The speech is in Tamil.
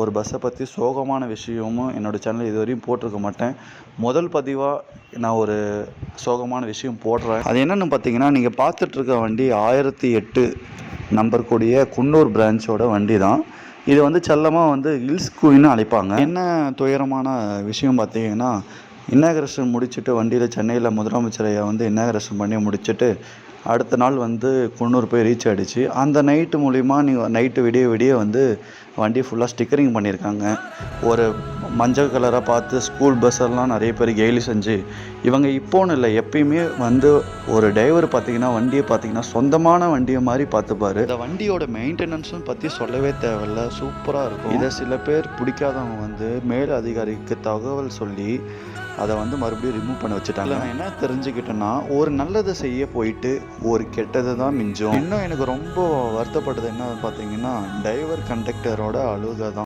ஒரு பஸ்ஸை பற்றி சோகமான விஷயமும் என்னோடய சேனலில் இதுவரையும் போட்டிருக்க மாட்டேன். முதல் பதிவாக நான் ஒரு சோகமான விஷயம் போடுறேன். அது என்னென்னு பார்த்தீங்கன்னா, நீங்கள் பார்த்துட்ருக்க வண்டி 1008 நம்பர் கூடிய குன்னூர் பிரான்ச்சோட வண்டி தான். இது வந்து செல்லமாக ஹில்ஸ் குயின்னு அழைப்பாங்க. என்ன துயரமான விஷயம் பார்த்தீங்கன்னா, இன்னாகரேஷன் முடிச்சுட்டு வண்டியில் சென்னையில் முதலமைச்சர் ஐயா இன்னாகரேஷன் பண்ணி முடிச்சுட்டு அடுத்த நாள் குன்னூர் போய் ரீச் ஆகிடுச்சு. அந்த நைட்டு மூலிமா நைட்டு விடிய விடிய வண்டி ஃபுல்லாக ஸ்டிக்கரிங் பண்ணியிருக்காங்க. ஒரு மஞ்சள் கலராக பார்த்து ஸ்கூல் பஸ்ஸெல்லாம் நிறைய பேர் கேலி செஞ்சு, இவங்க இப்போன்னு இல்லை, எப்பயுமே ஒரு டிரைவர் பார்த்திங்கன்னா வண்டியை பார்த்திங்கன்னா சொந்தமான வண்டியை மாதிரி பார்த்துப்பாரு. இந்த வண்டியோட மெயின்டெனன்ஸும் பற்றி சொல்லவே தேவையில்ல, சூப்பராக இருக்கும். இதை சில பேர் பிடிக்காதவங்க மேல் அதிகாரிக்கு தகவல் சொல்லி அதை மறுபடியும் ரிமூவ் பண்ண வச்சுட்டாங்க. நான் என்ன தெரிஞ்சுக்கிட்டேன்னா, ஒரு நல்லதை செய்ய போயிட்டு ஒரு கெட்டது தான் மிஞ்சும். இன்னும் எனக்கு ரொம்ப வருத்தப்பட்டது என்ன பார்த்தீங்கன்னா, டிரைவர் கண்டக்டரோட அழுகை தான்.